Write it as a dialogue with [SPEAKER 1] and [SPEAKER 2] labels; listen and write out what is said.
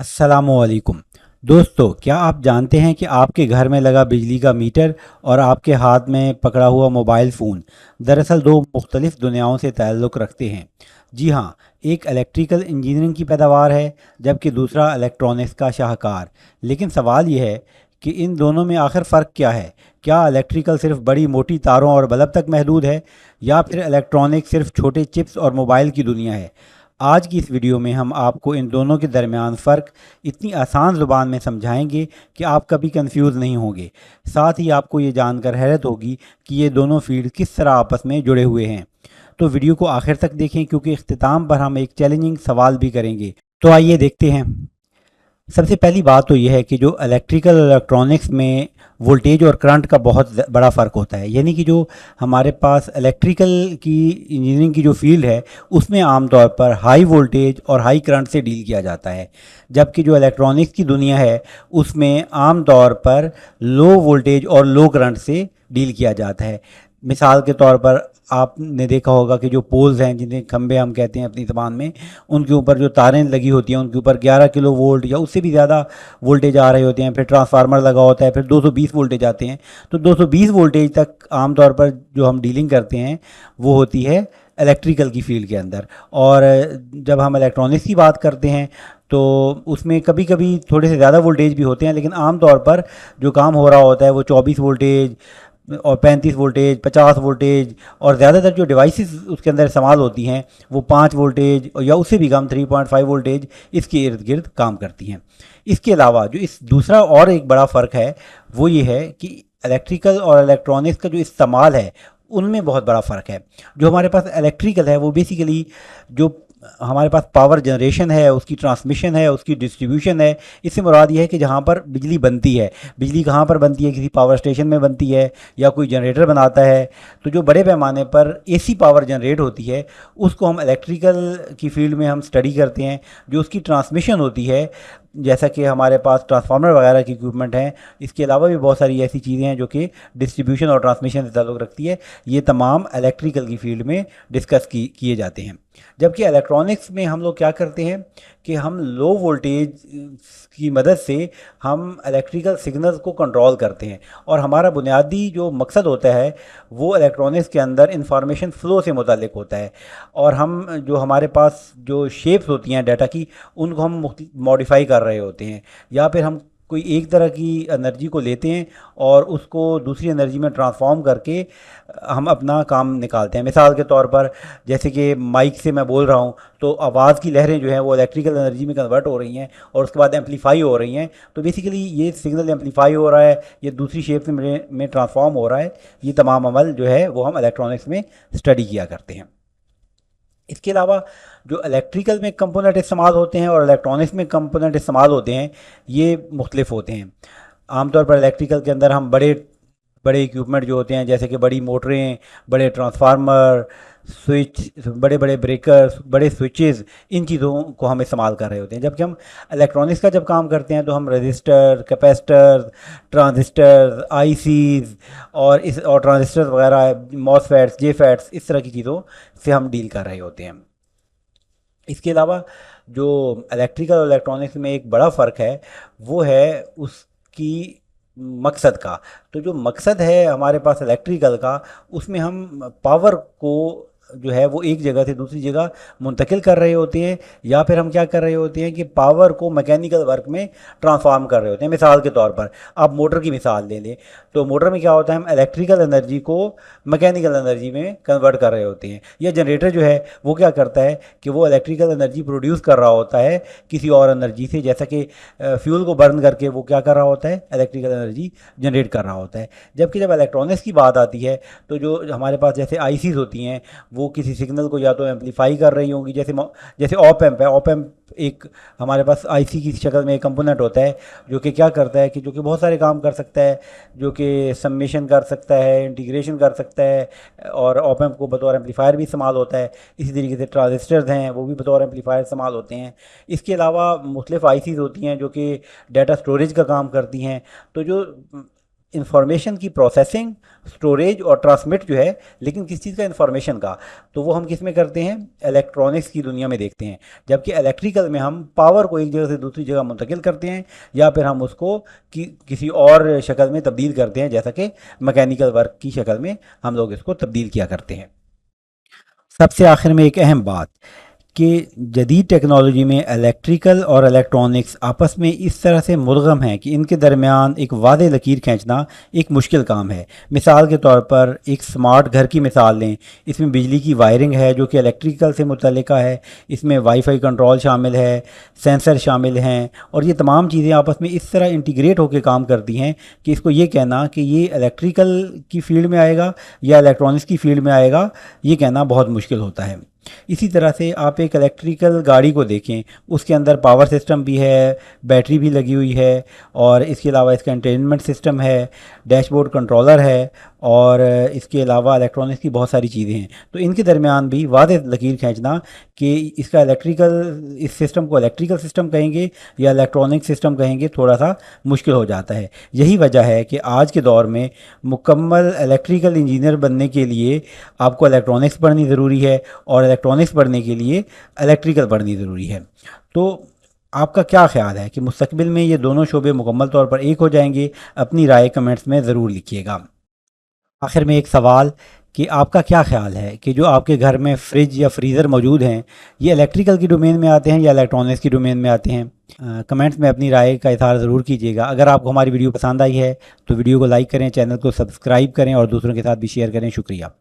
[SPEAKER 1] अस्सलामुअलैकुम दोस्तों, क्या आप जानते हैं कि आपके घर में लगा बिजली का मीटर और आपके हाथ में पकड़ा हुआ मोबाइल फ़ोन दरअसल दो मुख्तलिफ दुनियाओं से ताल्लुक़ रखते हैं। जी हाँ, एक इलेक्ट्रिकल इंजीनियरिंग की पैदावार है, जबकि दूसरा इलेक्ट्रॉनिक्स का शाहकार। लेकिन सवाल यह है कि इन दोनों में आखिर फ़र्क क्या है? क्या इलेक्ट्रिकल सिर्फ बड़ी मोटी तारों और बल्ब तक महदूद है, या फिर इलेक्ट्रॉनिक सिर्फ छोटे चिप्स और मोबाइल की दुनिया है? आज की इस वीडियो में हम आपको इन दोनों के दरमियान फ़र्क इतनी आसान ज़ुबान में समझाएंगे कि आप कभी कंफ्यूज नहीं होंगे। साथ ही आपको ये जानकर हैरत होगी कि ये दोनों फील्ड किस तरह आपस में जुड़े हुए हैं। तो वीडियो को आखिर तक देखें, क्योंकि इख्तिताम पर हम एक चैलेंजिंग सवाल भी करेंगे। तो आइए देखते हैं। सबसे पहली बात तो यह है कि जो इलेक्ट्रिकल इलेक्ट्रॉनिक्स में वोल्टेज और करंट का बहुत बड़ा फ़र्क होता है। यानी कि जो हमारे पास इलेक्ट्रिकल की इंजीनियरिंग की जो फील्ड है, उसमें आमतौर पर हाई वोल्टेज और हाई करंट से डील किया जाता है, जबकि जो इलेक्ट्रॉनिक्स की दुनिया है उसमें आमतौर पर लो वोल्टेज और लो करंट से डील किया जाता है। मिसाल के तौर पर आपने देखा होगा कि जो पोल्स हैं, जिन्हें खंबे हम कहते हैं अपनी ज़बान में, उनके ऊपर जो तारें लगी होती हैं उनके ऊपर 11 किलो वोल्ट या उससे भी ज़्यादा वोल्टेज आ रहे होते हैं। फिर ट्रांसफार्मर लगा होता है, फिर 220 वोल्टेज आते हैं। तो 220 वोल्टेज तक आमतौर पर जो हम डीलिंग करते हैं वो होती है इलेक्ट्रिकल की फील्ड के अंदर। और जब हम इलेक्ट्रॉनिक्स की बात करते हैं तो उसमें कभी कभी थोड़े से ज़्यादा वोल्टेज भी होते हैं, लेकिन आमतौर पर जो काम हो रहा होता है वो 24 वोल्टेज और 35 वोल्टेज, 50 वोल्टेज, और ज़्यादातर जो डिवाइसेस उसके अंदर इस्तेमाल होती हैं वो 5 वोल्टेज या उससे भी कम 3.5 वोल्टेज इसके इर्द गिर्द काम करती हैं। इसके अलावा जो इस दूसरा और एक बड़ा फ़र्क है वो ये है कि इलेक्ट्रिकल और इलेक्ट्रॉनिक्स का जो इस्तेमाल है उनमें बहुत बड़ा फ़र्क है। जो हमारे पास इलेक्ट्रिकल है वो बेसिकली जो हमारे पास पावर जनरेशन है, उसकी ट्रांसमिशन है, उसकी डिस्ट्रीब्यूशन है। इससे मुराद ये है कि जहाँ पर बिजली बनती है, बिजली कहाँ पर बनती है, किसी पावर स्टेशन में बनती है या कोई जनरेटर बनाता है। तो जो बड़े पैमाने पर एसी पावर जनरेट होती है उसको हम इलेक्ट्रिकल की फील्ड में हम स्टडी करते हैं। जो उसकी ट्रांसमिशन होती है, जैसा कि हमारे पास ट्रांसफार्मर वगैरह की इक्विपमेंट हैं, इसके अलावा भी बहुत सारी ऐसी चीज़ें हैं जो कि डिस्ट्रीब्यूशन और ट्रांसमिशन से ताल्लुक़ रखती है। ये तमाम इलेक्ट्रिकल की फील्ड में डिस्कस किए जाते हैं। जबकि इलेक्ट्रॉनिक्स में हम लोग क्या करते हैं कि हम लो वोल्टेज की मदद से हम इलेक्ट्रिकल सिग्नल्स को कंट्रोल करते हैं, और हमारा बुनियादी जो मकसद होता है वो इलेक्ट्रॉनिक्स के अंदर इंफॉर्मेशन फ़्लो से मुताल्लिक होता है। और हम जो हमारे पास जो शेप्स होती हैं डाटा की, उनको हम मॉडिफाई कर रहे होते हैं, या फिर हम कोई एक तरह की एनर्जी को लेते हैं और उसको दूसरी एनर्जी में ट्रांसफॉर्म करके हम अपना काम निकालते हैं। मिसाल के तौर पर जैसे कि माइक से मैं बोल रहा हूँ तो आवाज़ की लहरें जो हैं वो इलेक्ट्रिकल एनर्जी में कन्वर्ट हो रही हैं और उसके बाद एम्पलीफाई हो रही हैं। तो बेसिकली ये सिग्नल एम्पलीफाई हो रहा है, ये दूसरी शेप में ट्रांसफॉर्म हो रहा है। ये तमाम अमल जो है वो हम इलेक्ट्रॉनिक्स में स्टडी किया करते हैं। इसके अलावा जो इलेक्ट्रिकल में कंपोनेंट इस्तेमाल होते हैं और इलेक्ट्रॉनिक्स में कंपोनेंट इस्तेमाल होते हैं, ये मुख्तलिफ होते हैं। आमतौर पर इलेक्ट्रिकल के अंदर हम बड़े बड़े इक्विपमेंट जो होते हैं, जैसे कि बड़ी मोटरें, बड़े ट्रांसफार्मर, स्विच, बड़े बड़े ब्रेकर्स, बड़े स्विचेस, इन चीज़ों को हम इस्तेमाल कर रहे होते हैं। जबकि हम इलेक्ट्रॉनिक्स का जब काम करते हैं तो हम रजिस्टर, कैपेसिटर, ट्रांजिस्टर, आईसीज और ट्रांजिस्टर वगैरह, मॉसफेट्स, जेफेट्स, इस तरह की चीज़ों से हम डील कर रहे होते हैं। इसके अलावा जो इलेक्ट्रिकल और इलेक्ट्रॉनिक्स में एक बड़ा फ़र्क है वो है उसकी मकसद का। तो जो मकसद है हमारे पास इलेक्ट्रिकल का, उसमें हम पावर को जो है वो एक जगह से दूसरी जगह मुंतकिल कर रहे होते हैं, या फिर हम क्या कर रहे होते हैं कि पावर को मैकेनिकल वर्क में ट्रांसफॉर्म कर रहे होते हैं। मिसाल के तौर पर आप मोटर की मिसाल ले लें, तो मोटर में क्या होता है, हम इलेक्ट्रिकल एनर्जी को मैकेनिकल एनर्जी में कन्वर्ट कर रहे होते हैं। या जनरेटर जो है वो क्या करता है कि वो इलेक्ट्रिकल एनर्जी प्रोड्यूस कर रहा होता है किसी और एनर्जी से, जैसा कि फ्यूल को बर्न करके वो क्या कर रहा होता है, इलेक्ट्रिकल एनर्जी जनरेट कर रहा होता है। जबकि जब इलेक्ट्रॉनिक्स की बात आती है तो जो हमारे पास जैसे आईसीज होती हैं वो किसी सिग्नल को या तो एम्पलीफाई कर रही होंगी, जैसे ऑप एम्प है। ऑप एम्प एक हमारे पास आईसी की शक्ल में एक कंपोनेंट होता है जो कि क्या करता है कि जो कि बहुत सारे काम कर सकता है, जो कि सम्मेशन कर सकता है, इंटीग्रेशन कर सकता है, और ऑप एम्प को बतौर एम्पलीफायर भी इस्तेमाल होता है। इसी तरीके से ट्रांजिस्टर्स हैं वो भी बतौर एम्पलीफायर इस्तेमाल होते हैं। इसके अलावा मुख्तलिफ आईसीज होती हैं जो कि डाटा स्टोरेज का काम करती हैं। तो जो इंफॉर्मेशन की प्रोसेसिंग, स्टोरेज और ट्रांसमिट जो है, लेकिन किस चीज़ का, इंफॉर्मेशन का, तो वो हम किस में करते हैं, इलेक्ट्रॉनिक्स की दुनिया में देखते हैं। जबकि इलेक्ट्रिकल में हम पावर को एक जगह से दूसरी जगह मुंतकिल करते हैं या फिर हम उसको किसी और शक्ल में तब्दील करते हैं, जैसा कि मैकेनिकल वर्क की शक्ल में हम लोग इसको तब्दील किया करते हैं। सबसे आखिर में एक अहम बात कि जदीद टेक्नोलॉजी में इलेक्ट्रिकल और इलेक्ट्रॉनिक्स आपस में इस तरह से मुलगम हैं कि इनके दरमियान एक वादे लकीर खींचना एक मुश्किल काम है। मिसाल के तौर पर एक स्मार्ट घर की मिसाल लें। इसमें बिजली की वायरिंग है जो कि इलेक्ट्रिकल से मुतल्लिका है, इसमें वाईफाई कंट्रोल शामिल है, सेंसर शामिल हैं, और ये तमाम चीज़ें आपस में इस तरह इंटीग्रेट होकर काम करती हैं कि इसको ये कहना कि ये इलेक्ट्रिकल की फील्ड में आएगा या इलेक्ट्रॉनिक्स की फील्ड में आएगा, ये कहना बहुत मुश्किल होता है। इसी तरह से आप एक इलेक्ट्रिकल गाड़ी को देखें, उसके अंदर पावर सिस्टम भी है, बैटरी भी लगी हुई है, और इसके अलावा इसका एंटरटेनमेंट सिस्टम है, डैशबोर्ड कंट्रोलर है, और इसके अलावा इलेक्ट्रॉनिक्स की बहुत सारी चीज़ें हैं। तो इनके दरमियान भी वाज़ेह लकीर खींचना कि इसका इलेक्ट्रिकल, इस सिस्टम को इलेक्ट्रिकल सिस्टम कहेंगे या इलेक्ट्रॉनिक सिस्टम कहेंगे, थोड़ा सा मुश्किल हो जाता है। यही वजह है कि आज के दौर में मुकम्मल इलेक्ट्रिकल इंजीनियर बनने के लिए आपको इलेक्ट्रॉनिक्स पढ़नी ज़रूरी है और इलेक्ट्रॉनिक्स पढ़ने के लिए इलेक्ट्रिकल पढ़नी ज़रूरी है। तो आपका क्या ख्याल है कि मुस्तकबिल में ये दोनों शोबे मुकम्मल तौर पर एक हो जाएंगे? अपनी राय कमेंट्स में ज़रूर लिखिएगा। आखिर में एक सवाल कि आपका क्या ख्याल है कि जो आपके घर में फ्रिज या फ्रीज़र मौजूद हैं, ये इलेक्ट्रिकल की डोमेन में आते हैं या इलेक्ट्रॉनिक्स की डोमेन में आते हैं? कमेंट्स में अपनी राय का इज़हार ज़रूर कीजिएगा। अगर आपको हमारी वीडियो पसंद आई है तो वीडियो को लाइक करें, चैनल को सब्सक्राइब करें और दूसरों के साथ भी शेयर करें। शुक्रिया।